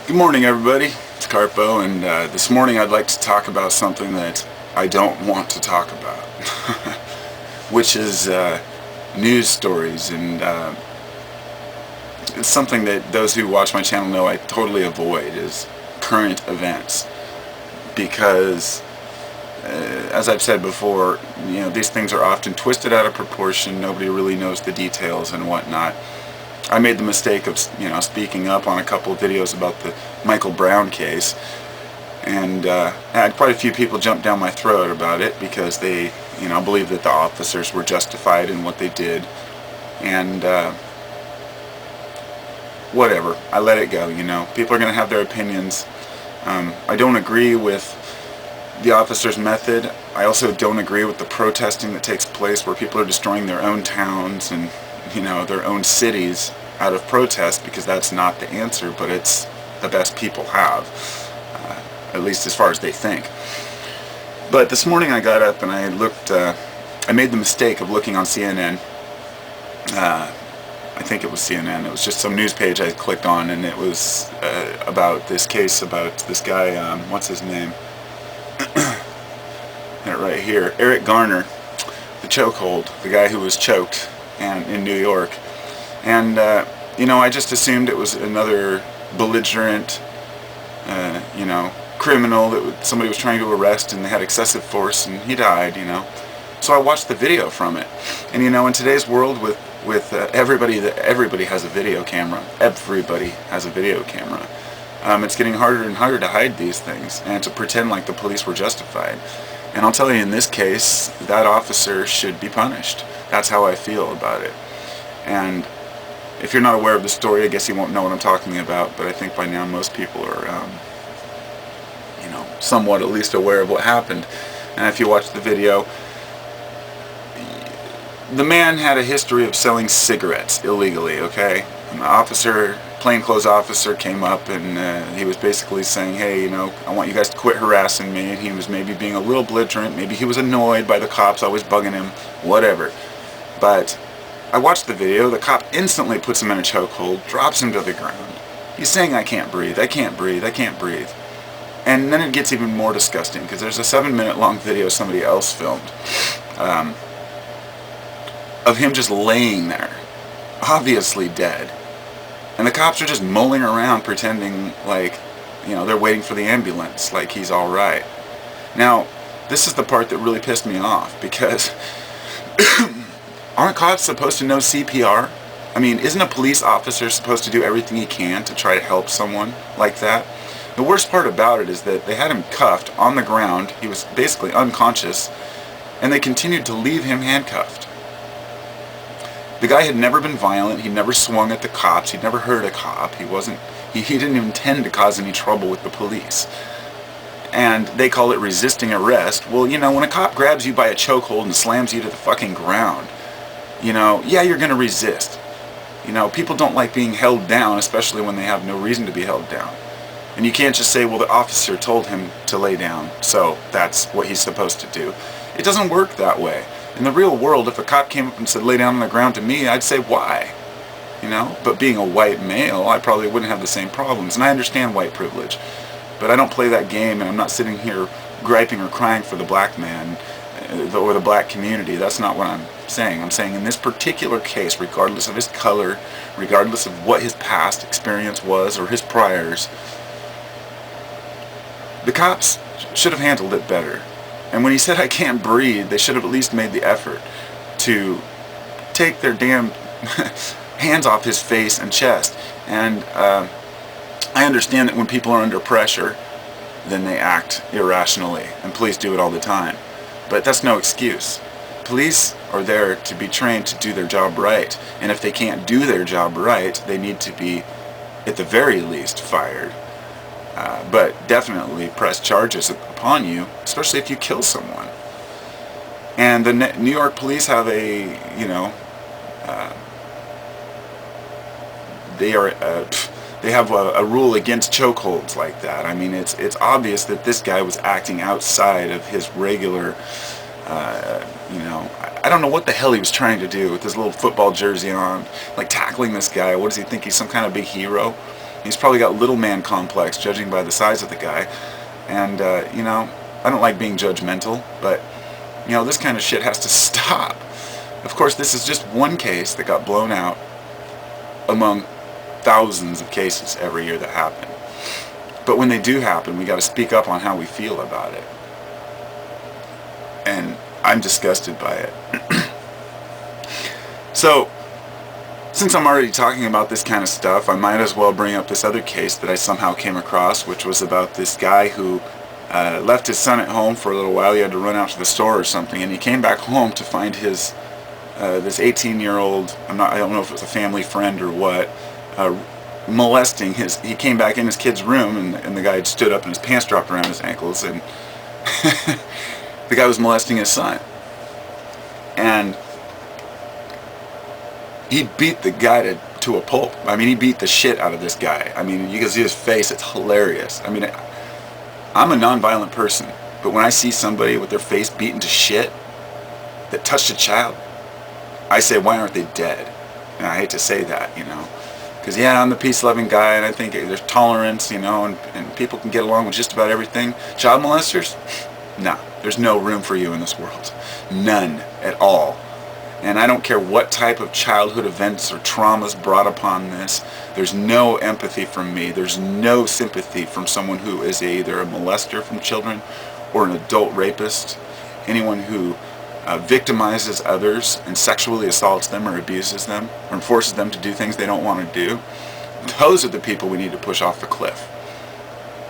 Good morning, everybody. It's Carpo, and this morning I'd like to talk about something that I don't want to talk about, which is news stories, and it's something that those who watch my channel know I totally avoid, is current events, because as I've said before, these things are often twisted out of proportion. Nobody really knows the details and whatnot. I made the mistake of, speaking up on a couple of videos about the Michael Brown case, and I had quite a few people jump down my throat about it because they, believe that the officers were justified in what they did, and whatever. I let it go. People are going to have their opinions. I don't agree with the officers' method. I also don't agree with the protesting that takes place where people are destroying their own towns and their own cities out of protest, because that's not the answer, but it's the best people have, at least as far as they think. But this morning I got up and I looked, I made the mistake of looking on CNN. I think it was CNN. It was just some news page I clicked on, and it was about this case, about this guy, what's his name? Right here, Eric Garner, the chokehold, the guy who was choked and in New York. And I just assumed it was another belligerent criminal that somebody was trying to arrest, and they had excessive force, and he died. So I watched the video from it. And in today's world with everybody has a video camera. Everybody has a video camera. It's getting harder and harder to hide these things and to pretend like the police were justified. And I'll tell you, in this case, that officer should be punished. That's how I feel about it. And if you're not aware of the story, I guess you won't know what I'm talking about, but I think by now most people are, somewhat at least aware of what happened. And if you watch the video, the man had a history of selling cigarettes illegally, okay? And the plainclothes officer came up, and he was basically saying, hey, I want you guys to quit harassing me. And he was maybe being a little belligerent. Maybe he was annoyed by the cops always bugging him, whatever. But I watched the video. The cop instantly puts him in a chokehold, drops him to the ground. He's saying, I can't breathe, I can't breathe, I can't breathe. And then it gets even more disgusting, because there's a 7-minute long video somebody else filmed of him just laying there, obviously dead. And the cops are just mulling around pretending like, they're waiting for the ambulance, like he's alright. Now, this is the part that really pissed me off, because aren't cops supposed to know CPR? I mean, isn't a police officer supposed to do everything he can to try to help someone like that? The worst part about it is that they had him cuffed on the ground. He was basically unconscious, and they continued to leave him handcuffed. The guy had never been violent. He never swung at the cops. He'd never hurt a cop. He didn't intend to cause any trouble with the police. And they call it resisting arrest. Well, when a cop grabs you by a chokehold and slams you to the fucking ground, yeah, you're going to resist. People don't like being held down, especially when they have no reason to be held down. And you can't just say, well, the officer told him to lay down, so that's what he's supposed to do. It doesn't work that way. In the real world, if a cop came up and said, lay down on the ground to me, I'd say, why? But being a white male, I probably wouldn't have the same problems. And I understand white privilege, but I don't play that game, and I'm not sitting here griping or crying for the black man or the black community. That's not what I'm saying. I'm saying in this particular case, regardless of his color, regardless of what his past experience was or his priors, the cops should have handled it better. And when he said, I can't breathe, they should have at least made the effort to take their damn hands off his face and chest. And I understand that when people are under pressure, then they act irrationally, and police do it all the time. But that's no excuse. Police are there to be trained to do their job right, and if they can't do their job right, they need to be, at the very least, fired. But definitely press charges upon you, especially if you kill someone. And the New York police have a, they have a rule against chokeholds like that. I mean, it's obvious that this guy was acting outside of his regular, I don't know what the hell he was trying to do with his little football jersey on, like tackling this guy. What does he think, he's some kind of big hero? He's probably got little man complex, judging by the size of the guy. And, you know, I don't like being judgmental, but, you know, this kind of shit has to stop. Of course, this is just one case that got blown out among thousands of cases every year that happen. But when they do happen, we got to speak up on how we feel about it. And I'm disgusted by it. So, since I'm already talking about this kind of stuff, I might as well bring up this other case that I somehow came across, which was about this guy who left his son at home for a little while. He had to run out to the store or something, and he came back home to find his this 18-year-old, I don't know if it was a family friend or what, molesting his. He came back in his kid's room, and the guy had stood up and his pants dropped around his ankles, and the guy was molesting his son. And he beat the guy to a pulp. I mean, he beat the shit out of this guy. I mean, you can see his face. It's hilarious. I mean, I'm a non-violent person, but when I see somebody with their face beaten to shit that touched a child, I say, why aren't they dead? And I hate to say that, you know, because yeah, I'm the peace-loving guy, and I think there's tolerance, you know, and people can get along with just about everything. Child molesters? No, there's no room for you in this world. None at all. And I don't care what type of childhood events or traumas brought upon this. There's no empathy from me. There's no sympathy from someone who is either a molester from children or an adult rapist. Anyone who victimizes others and sexually assaults them or abuses them or forces them to do things they don't want to do. Those are the people we need to push off the cliff.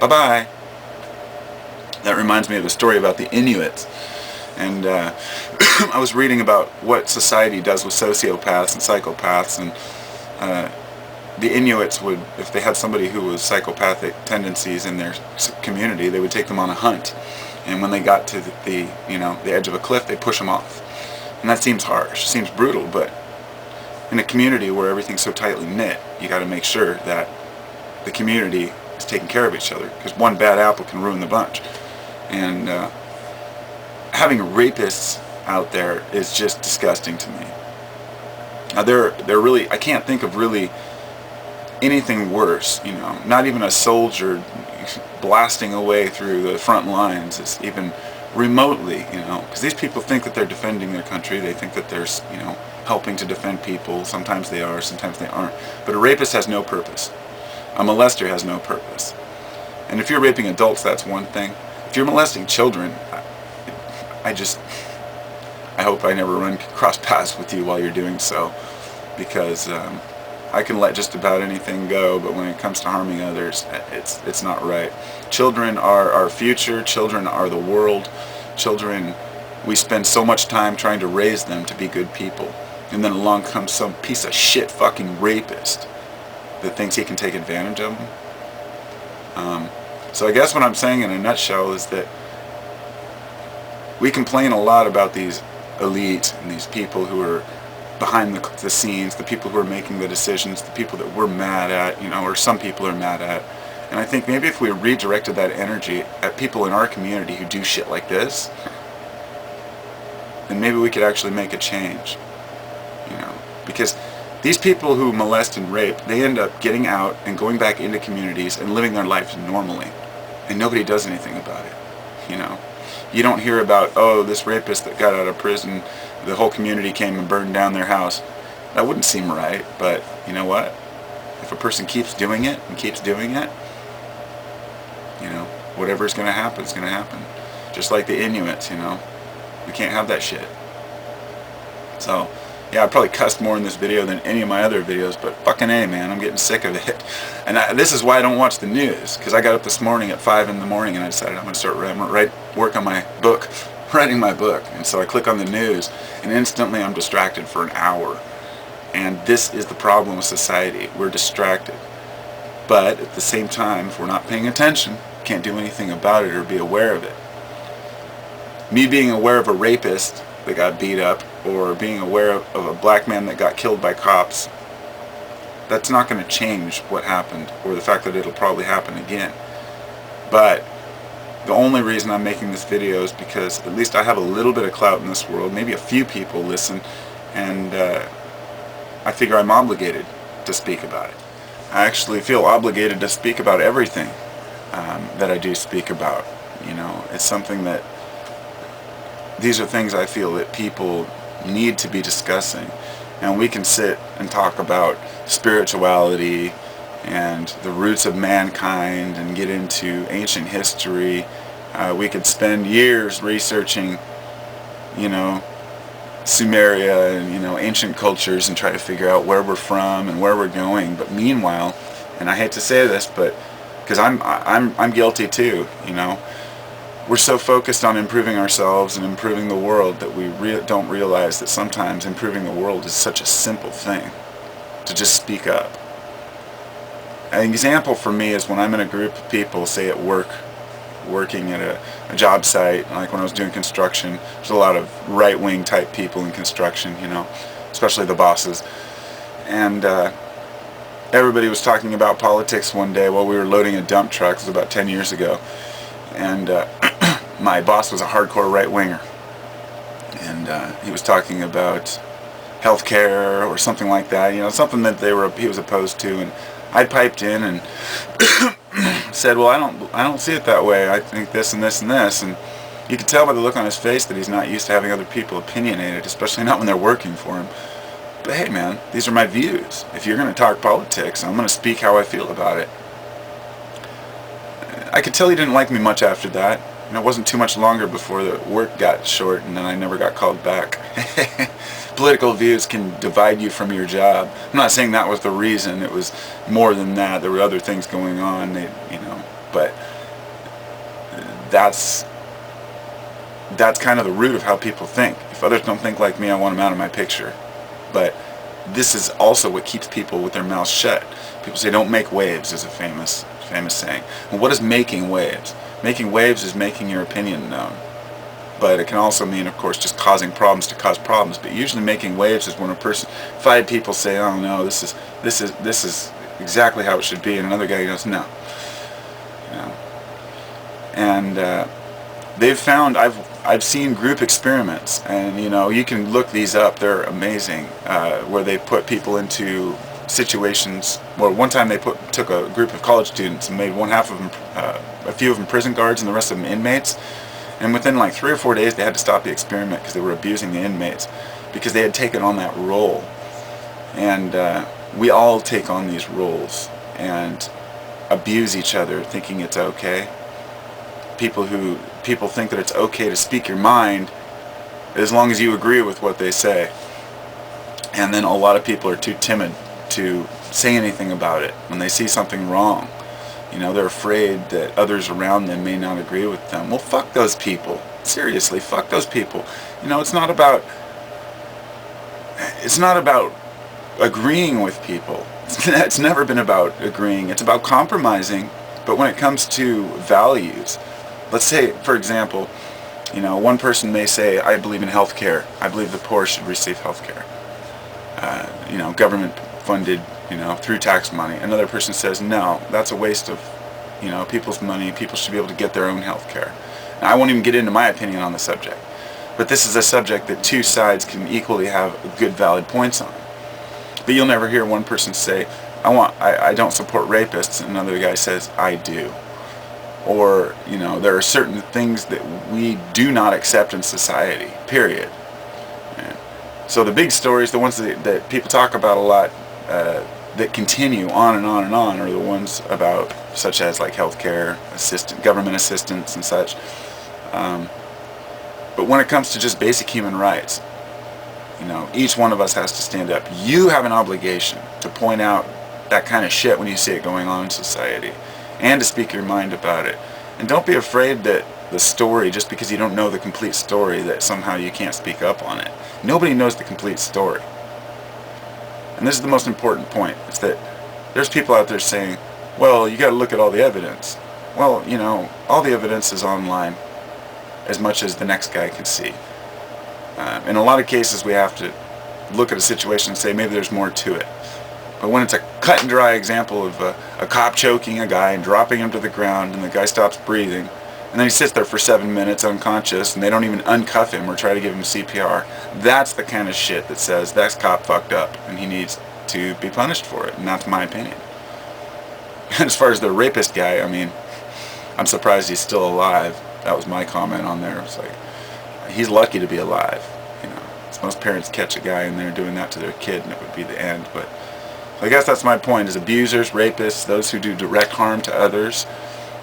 Bye-bye. That reminds me of a story about the Inuits. And I was reading about what society does with sociopaths and psychopaths, and the Inuits would, if they had somebody who was psychopathic tendencies in their community, they would take them on a hunt. And when they got to the edge of a cliff, they'd push them off. And that seems harsh, seems brutal, but in a community where everything's so tightly knit, you got to make sure that the community is taking care of each other, because one bad apple can ruin the bunch. And having rapists out there is just disgusting to me. Now they're really, I can't think of really anything worse, you know, not even a soldier blasting away through the front lines is even remotely, you know, because these people think that they're defending their country. They think that they're, you know, helping to defend people. Sometimes they are, sometimes they aren't. But a rapist has no purpose. A molester has no purpose. And if you're raping adults, that's one thing. If you're molesting children, I hope I never run cross paths with you while you're doing so, because I can let just about anything go, but when it comes to harming others, it's not right. Children are our future. Children are the world. Children, we spend so much time trying to raise them to be good people, and then along comes some piece of shit fucking rapist that thinks he can take advantage of them. So I guess what I'm saying in a nutshell is that we complain a lot about these elites and these people who are behind the scenes, the people who are making the decisions, the people that we're mad at, you know, or some people are mad at. And I think maybe if we redirected that energy at people in our community who do shit like this, then maybe we could actually make a change, you know, because these people who molest and rape, they end up getting out and going back into communities and living their lives normally, and nobody does anything about it, you know. You don't hear about, oh, this rapist that got out of prison, the whole community came and burned down their house. That wouldn't seem right, but you know what? If a person keeps doing it and keeps doing it, you know, whatever's going to happen is going to happen. Just like the Inuits, you know. We can't have that shit. So, yeah, I probably cussed more in this video than any of my other videos, but fucking A, man, I'm getting sick of it. And this is why I don't watch the news, because I got up this morning at 5 in the morning and I decided I'm going to start work on my book, writing my book. And so I click on the news, and instantly I'm distracted for an hour. And this is the problem with society. We're distracted. But at the same time, if we're not paying attention, can't do anything about it or be aware of it. Me being aware of a rapist that got beat up, or being aware of a black man that got killed by cops, that's not going to change what happened, or the fact that it'll probably happen again. But the only reason I'm making this video is because at least I have a little bit of clout in this world. Maybe a few people listen, and I figure I'm obligated to speak about it. I actually feel obligated to speak about everything that I do speak about. You know, it's something that, these are things I feel that people need to be discussing. And we can sit and talk about spirituality and the roots of mankind and get into ancient history. We could spend years researching, you know, Sumeria and, you know, ancient cultures and try to figure out where we're from and where we're going. But meanwhile, and I hate to say this, but because I'm guilty too, you know, we're so focused on improving ourselves and improving the world that we don't realize that sometimes improving the world is such a simple thing, to just speak up. An example for me is when I'm in a group of people, say at work, working at a job site, like when I was doing construction. There's a lot of right-wing type people in construction, you know, especially the bosses. And everybody was talking about politics one day while we were loading a dump truck. It was about 10 years ago. And my boss was a hardcore right-winger. And he was talking about healthcare or something like that, you know, something that he was opposed to. And I piped in and said, well, I don't see it that way. I think this and this and this. And you could tell by the look on his face that he's not used to having other people opinionated, especially not when they're working for him. But hey, man, these are my views. If you're going to talk politics, I'm going to speak how I feel about it. I could tell he didn't like me much after that. And it wasn't too much longer before the work got short and then I never got called back. Political views can divide you from your job. I'm not saying that was the reason. It was more than that. There were other things going on, you know. But that's kind of the root of how people think. If others don't think like me, I want them out of my picture. But this is also what keeps people with their mouths shut. People say, don't make waves, is a famous saying. Well, what is making waves? Making waves is making your opinion known. But it can also mean, of course, just causing problems to cause problems. But usually making waves is when 5 people say, oh no, this is exactly how it should be, and another guy goes, no. You know? And they've found, I've seen group experiments, and you know, you can look these up, they're amazing, where they put people into situations. Well, one time they took a group of college students and made one half of them, a few of them prison guards and the rest of them inmates. And within like 3 or 4 days, they had to stop the experiment because they were abusing the inmates because they had taken on that role. And we all take on these roles and abuse each other, thinking it's okay. People think that it's okay to speak your mind as long as you agree with what they say. And then a lot of people are too timid to say anything about it when they see something wrong. You know, they're afraid that others around them may not agree with them. Well, fuck those people. Seriously, fuck those people. You know, it's not about agreeing with people. It's never been about agreeing. It's about compromising. But when it comes to values, let's say, for example, you know, one person may say, I believe in health care. I believe the poor should receive health care. You know, government funded, you know, through tax money. Another person says, no, that's a waste of, you know, people's money. People should be able to get their own health care. Now, I won't even get into my opinion on the subject. But this is a subject that two sides can equally have good, valid points on. But you'll never hear one person say, I don't support rapists, and another guy says, I do. Or, you know, there are certain things that we do not accept in society, period. And so the big stories, the ones that people talk about a lot, that continue on and on and on, are the ones about, such as like healthcare, government assistance and such. But when it comes to just basic human rights, you know, each one of us has to stand up. You have an obligation to point out that kind of shit when you see it going on in society, and to speak your mind about it. And don't be afraid that the story, just because you don't know the complete story, that somehow you can't speak up on it. Nobody knows the complete story. And this is the most important point, is that there's people out there saying, well, you got to look at all the evidence. Well, you know, all the evidence is online, as much as the next guy can see. In a lot of cases, we have to look at a situation and say, maybe there's more to it. But when it's a cut and dry example of a cop choking a guy and dropping him to the ground, and the guy stops breathing, and then he sits there for 7 minutes unconscious, and they don't even uncuff him or try to give him CPR, that's the kind of shit that says that cop fucked up and he needs to be punished for it. And that's my opinion. And as far as the rapist guy, I mean, I'm surprised he's still alive. That was my comment on there. It's like, he's lucky to be alive. You know, most parents catch a guy in there doing that to their kid, and it would be the end. But I guess that's my point: is abusers, rapists, those who do direct harm to others,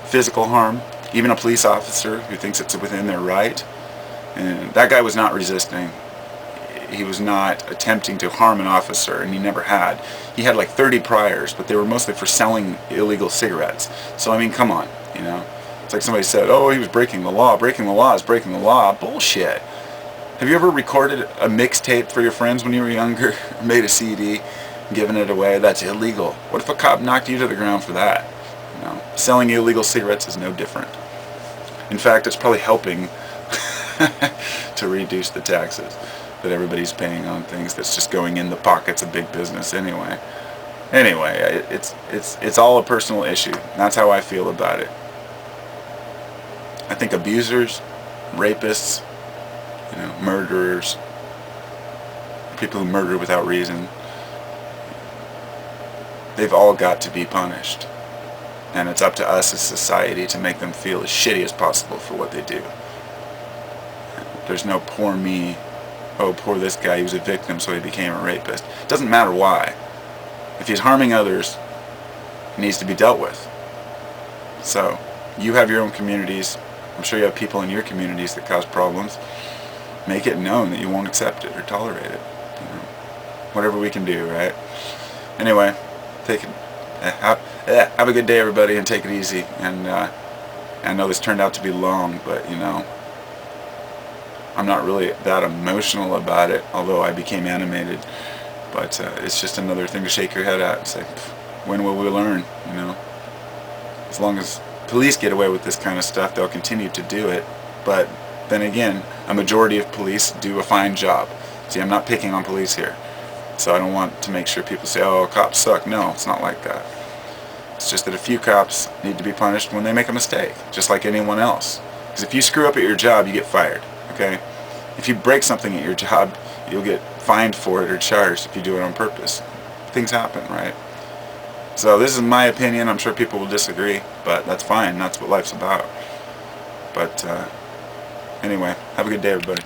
physical harm, even a police officer who thinks it's within their right. And that guy was not resisting. He was not attempting to harm an officer, and he never had. He had like 30 priors, but they were mostly for selling illegal cigarettes. So I mean, come on, you know. It's like somebody said, oh, he was breaking the law. Breaking the law is breaking the law. Bullshit. Have you ever recorded a mixtape for your friends when you were younger? Made a CD, given it away? That's illegal. What if a cop knocked you to the ground for that? You know, selling illegal cigarettes is no different. In fact, it's probably helping to reduce the taxes that everybody's paying on things that's just going in the pockets of big business anyway. Anyway, it's all a personal issue. That's how I feel about it. I think abusers, rapists, you know, murderers, people who murder without reason, they've all got to be punished. And it's up to us as society to make them feel as shitty as possible for what they do. There's no poor me, oh, poor this guy, he was a victim so he became a rapist. It doesn't matter why. If he's harming others, he needs to be dealt with. So, you have your own communities. I'm sure you have people in your communities that cause problems. Make it known that you won't accept it or tolerate it. You know, whatever we can do, right? Anyway, have a good day, everybody, and take it easy. And I know this turned out to be long, but, you know, I'm not really that emotional about it, although I became animated. But it's just another thing to shake your head at and say, when will we learn, you know? As long as police get away with this kind of stuff, they'll continue to do it. But then again, a majority of police do a fine job. See, I'm not picking on police here. So I don't want to make sure people say, oh, cops suck. No, it's not like that. It's just that a few cops need to be punished when they make a mistake, just like anyone else. Because if you screw up at your job, you get fired, okay? If you break something at your job, you'll get fined for it or charged if you do it on purpose. Things happen, right? So this is my opinion. I'm sure people will disagree, but that's fine. That's what life's about. But anyway, have a good day, everybody.